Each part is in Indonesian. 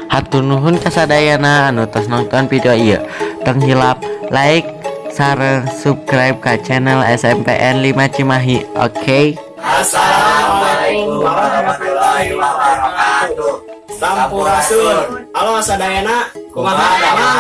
Hatur nuhun kasadayana anu tos nonton video ieu. Tong hilap like, sareng subscribe ka channel SMPN 5 Cimahi. Oke. Assalamualaikum warahmatullahi wabarakatuh. Sampurasun. Halo sadayana, kumaha agama?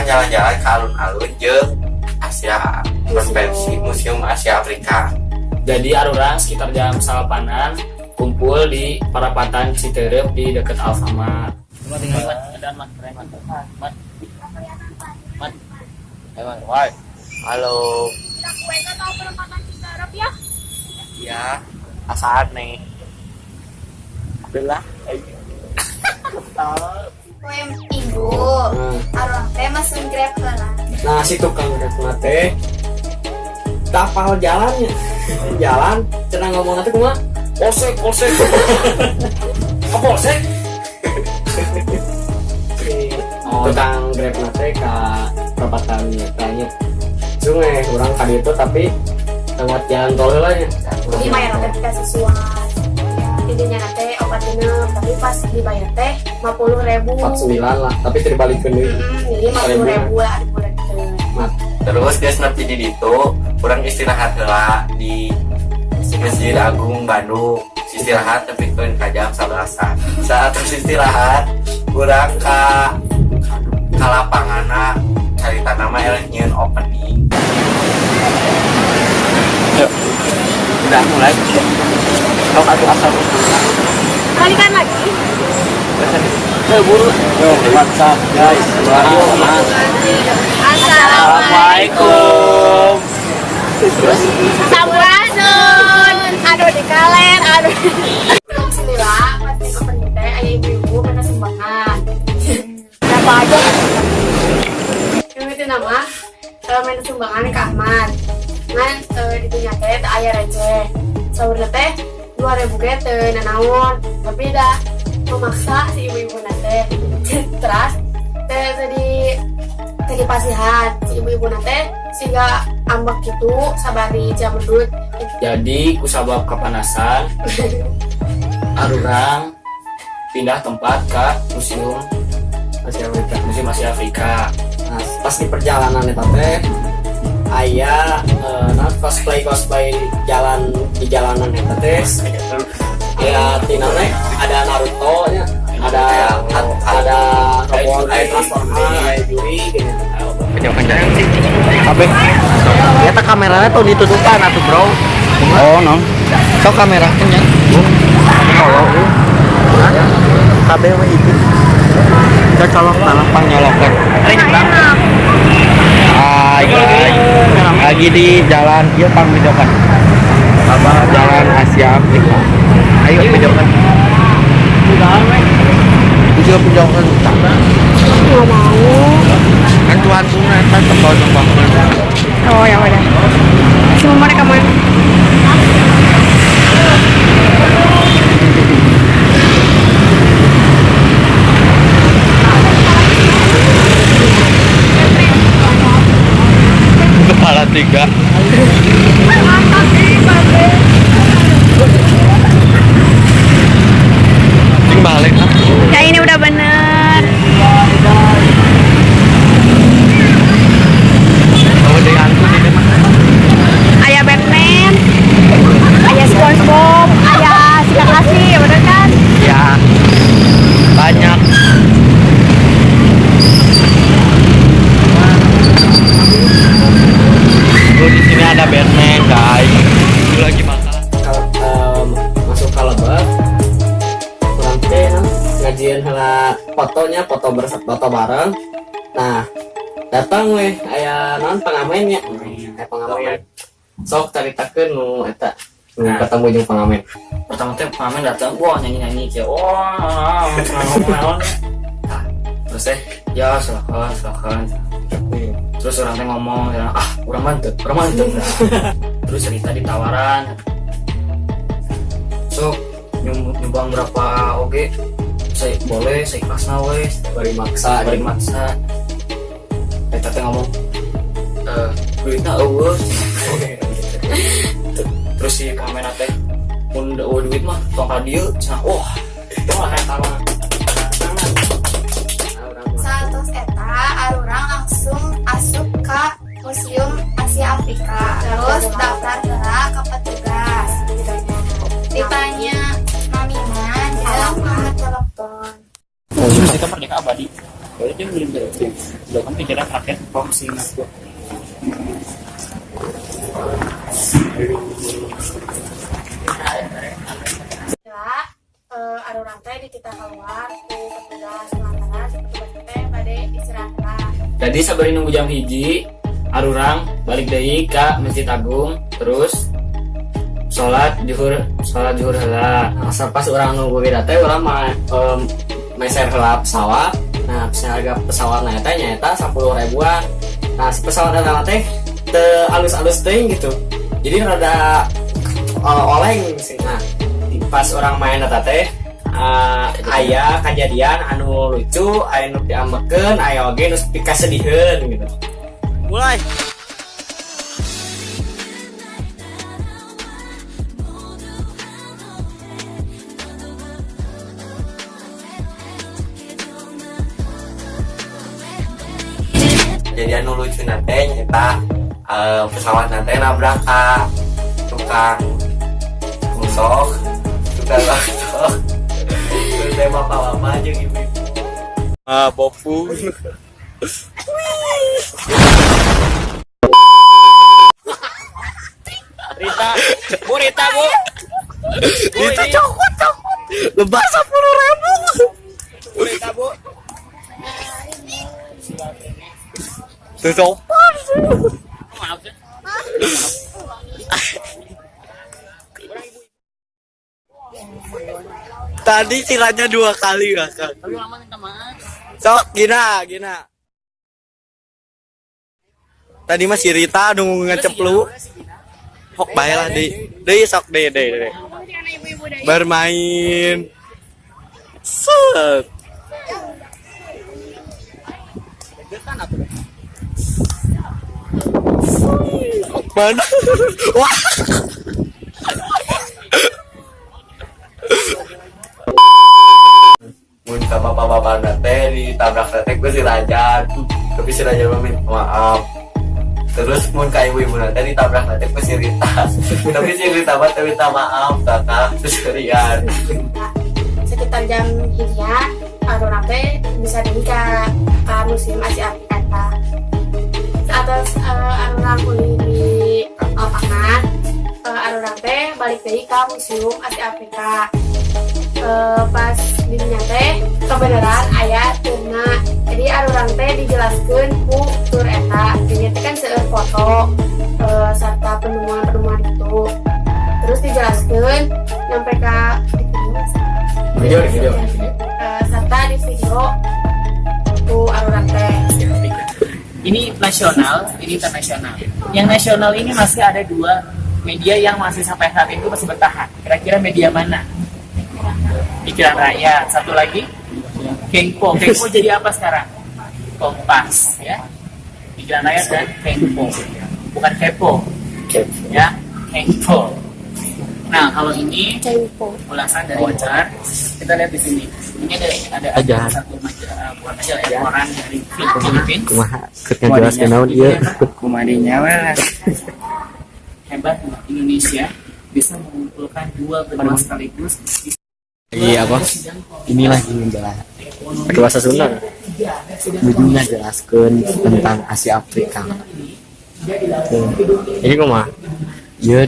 Jalan-jalan ke alun-alun jeung Asia Konvensi Museum Asia Afrika. Jadi arurang sekitar jam salapanan kumpul di Parapatan Citerep di dekat Alfamart. Cuma tinggal dan mat. Halo. Kita tahu Parapatan Citerep ya? Iya, asal nih. Belah. Minggu, arwah teh masuk grab lah. Nah, si tukang grab teh tapal jalannya. Jalan, cenah ngomong nanti kumaha? Polsek. Polsek. Tukang grab teh ka perempatan tanya. Sungai kurang kali itu tapi lewat jalan tol lah ya. Jadi bayar teh dikasih suap. Intinya teh obat minum, tapi pas dibayar teh 50.000. 49 lah, tapi terbalik ke deui. Jadi 50.000 lah di bulan itu. Terus guys nepi di ditu, kurang istirahat heula di Masjid Agung Bandung. Istirahat tapi keun ka jam 11-an. Saat istirahat, kurang ka lapanganna carita nama nyieun opening. Yuk. Udah mulai. Kalau aku asal Kalikan lagi. buru. Yo, WhatsApp guys. Assalamualaikum. Sampurasun. Aduh di kalen, aduh. Bismillah, pasti opening teh aya ibu-ibu kena sumbangan. Berapa aja? Yang itu nama main sumbangan ke Ahmad. Ngan ditunya teh aya receh. Saurna teh 2.000 ge teu nanaon, tapi dah memaksa si ibu-ibu nate. Terus tadi pasihan si ibu-ibu nate sehingga ambek gitu sabari jam dudut. Jadi kusabab kepanasan, arurang pindah tempat ke Museum Asia Afrika. Nah, pas di perjalanan eta teh aya cosplay jalan di jalanan eta teh. Ya tinane ada Naruto nya, ada robot transformer, juri gitu. Kencang sih. Kabeh. Eta kameranya tuh ditutupan atuh, Bro. Oh, no. Sok kamera nya. Kalau kabeh mah itu. Kita colok tanah panyolokan. Lagi di jalan ieu pang videokan. Jalan Asia Afrika. Ayo videokan. Video videokan. Nggak mau. Kan tuan sungai kan tembak-tembak. Oh ya udah. Cuma mereka mana? Kepala 3. Cing balik. Ya ini udah bener. Oh, dengan aku ini mah. ada Batman guys. Itu lagi makan. Masuk ke lebet kurang teh ngajian hela foto bareng. Nah datang weh aya non pengamennya pengamen sok caritakeun nu eta nu ketemu jeung pengamen. Pertama teh pengamen datang, wah nyanyi kayak wah naon. Terus ya silakan. Terus orang teh ngomong, kurang mantep. Terus cerita ditawaran. So nyumbang berapa oke? Saya boleh, saya ikhlasna wes. Bari maksa. Kita teh ngomong, duitnya eueuh. Terus si pengamen teh mun duit mah tong ka dieu cenah wah eta mah Saat eta arurang langsung asup ke Museum Asia Afrika. Terus daftar gerak ke petugas. Ditanya mamiman jeung nomor telepon. Terus kita merdeka abadi. Kalau dia belum kan pikiran rakyat fungsi nasib. Arurang teh dititah keluar ku petugas lantaran si petugas teh bade istirahat. Jadi sabari nunggu jam hiji arurang balik deui ka Masjid Agung terus sholat zuhur heula. Nah, pas urang nunggu beda teh urang mah meser heula pesawat. Nah, harga pesawatna eta nyaeta 10 ribuan. Nah, si pesawat eta teh teu alus-alus teuing gitu. Jadi rada oleng sih. Nah, pas orang main eta teh aya kejadian anu lucu, aya nu diambekeun, aya oge nu pikasediheun gitu. Mulai. Kejadian nu lucu nate nyata pesawat nate nabrak ka tukang musok terus teh bapak-bapak jeung ibu-ibu Bopu. Rita, Bu. Itu cokot. Lebah 10.000. Rita, Bu. Tuh sopan. Maaf ya. Tadi silanya 2 kali kakak. Tapi lama minta maaf. Sok gina. Tadi masih Rita nunggu ngeceplu. Hok bae lah deui sok deui. Bermain. Set. Mana? Wah. mun ka bapak-bapak nate ditabrak nate ku si Raja tapi si Raja minta maaf. Terus mun ka ibu-ibu nate ditabrak nate ku si Rita tapi si Rita mah minta maaf kakak seserian. Sekitar jam hijian arurang teh bisa deui ka Museum Asia Afrika. Saat arurang kuliah di lapangan, arurang teh balik deui ka Museum Asia Afrika. Pas dirinya teh kebenaran aya teuna. Jadi arurang teh dijelaskeun ku tur eta. Jadi teh kan seueur foto serta penemuan itu. Terus dijelaskeun nyampe ka Video. serta di video ku arurang teh. Ini nasional, ini internasional. Yang nasional ini masih ada 2 media yang masih sampai saat itu masih bertahan. Kira-kira media mana? Pikiran Rakyat. Satu lagi Kengpo jadi apa sekarang? Kompas ya. Pikiran Rakyat dan Kengpo, bukan Kepo ya, Kengpo. Nah kalau ini ulasan dari Wajar, kita lihat di sini. Ini ada satu majalah, bukan majalah ya, koran dari Filipina. Kumaha keur ngajelaskeun naon ieu? Kumadinya lah. Hebat Indonesia bisa mengumpulkan 2 benua sekaligus. Iya apa? Ini lagi menjelaskan pakai bahasa Sunda. Ujungnya jelaskan tentang Asia Afrika. Ini kumaha? Iya,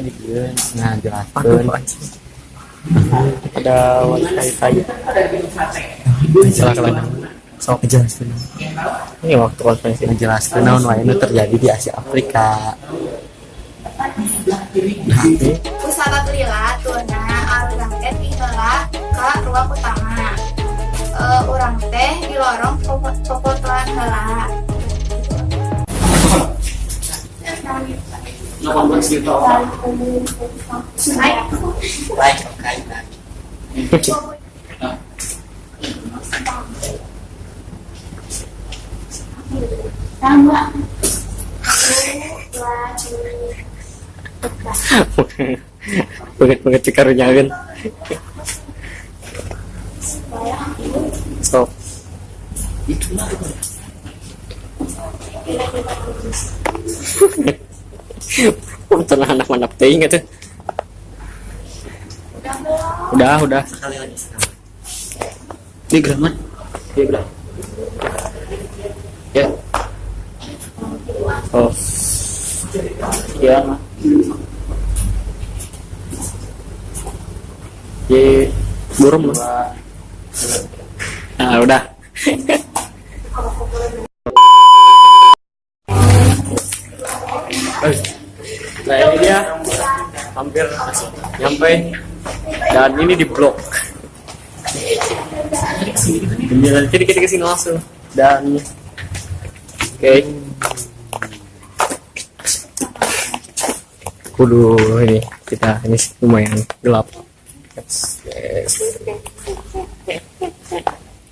nah jelaskan. Ada wifi. Salah kalian. Sok jelaskan. Ini waktu konferensi. Jelaskan naon wae nu terjadi di Asia Afrika. Pusaka lila tuna arurang teh tinggallah ke ruang utama. Urang teh di lorong popotoan heula. Banget cekarunya kan. So. Tenang anak manap teuing gitu. Udah. Sekali lagi. Ini gramat. Iya, bilang. Ya. Oh. Iya, mah. Ye, burung lah. Nah, udah. Nah, ini dia hampir nyampe dan ini di blok. Jalan dikit ke sini langsung dan oke. Kudu ini kita ini lumayan gelap. Yes.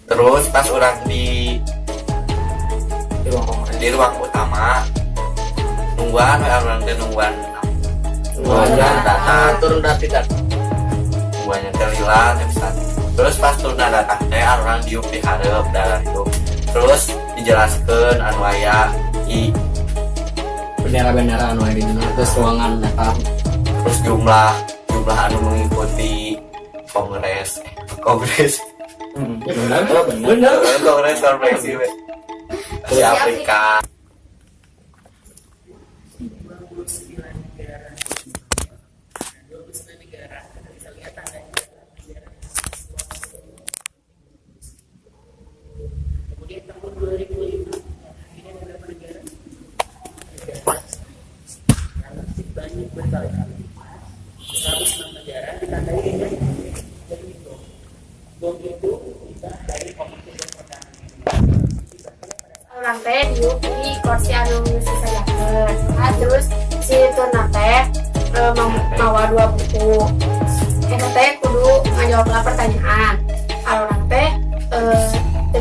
Terus pas orang di ruang utama nungguan orang teh nungguan datang turun dari dat. nungguannya terlilat terus pas turun datang teh orang diuk di hareup dalam itu terus dijelaskan anu aya i Bendera-bendera anu aya di dinya terus ruangan datang. terus jumlah anu mengikuti kongres Benar. kongres konferensi Asia Afrika. Urang teh diuk di kursi anu disajakeun. Nah, terus si turna teh mawa 2 buku. Eta teh kudu ngajawablah pertanyaan. Urang teh teu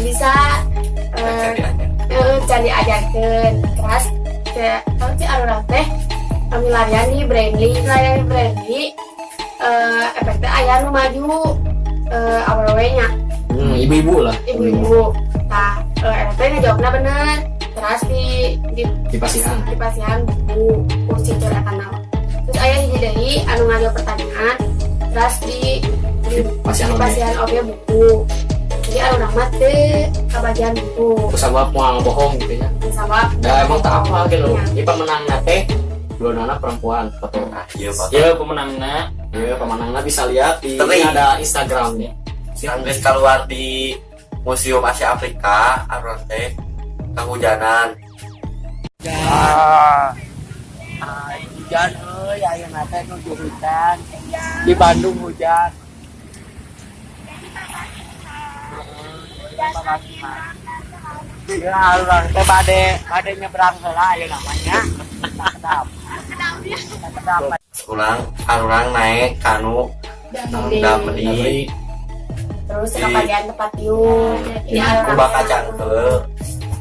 bisa cari ajarkeun. Terus kalau si urang teh milarian di Brainly efeknya aya nu maju awewe nya. Ibu-ibu lah. Ibu-ibu. Nah, RT ngejawabnya bener. Terus Di pasihan buku kursi curhatan naon. Terus aya hiji deui anu ngajawab pertanyaan. Terus di pasihan oge buku. Jadi anu nama teh kabagian buku. Sabab moal bohong gitu ya. Sabab Da emang tak apa gitu. Iya. Ieu pemenangna teh dua anak perempuan foto. Iya pemenangnya bisa lihat di ini ada Instagramnya. Inggris keluar di Museum Asia Afrika arwah teh kehujanan. Hujan euy, ayeuna teh nuju hujan. Di Bandung hujan. Ya, urang teh bade nyebrang heula ayeuna namanya. Arurang naik kanu Damri terus kabagian tempat tiup. kuba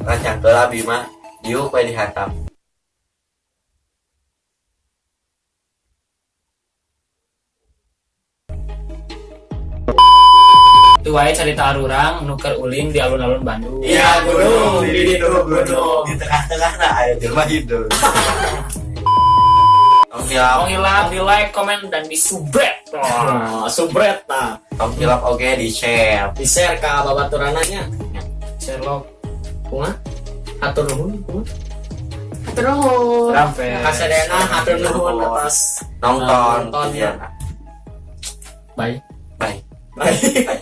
kacangkeul abi mah diuk we dihantam. Itu wae cerita arurang nuker uling di alun-alun Bandung. Iya gunung di gunung di tengah-tengah nah aya jelema hidup. Tong hilap, di like, komen dan di subret. Subret nah. Tong hilap oge di share. Di share ke babaturananya. Share lo. Kumaha? Atur nuhun kumaha? Terus. Sampai. Kasadena hatur nuhun atas nonton nontonnya. Bye. bye Bye. bye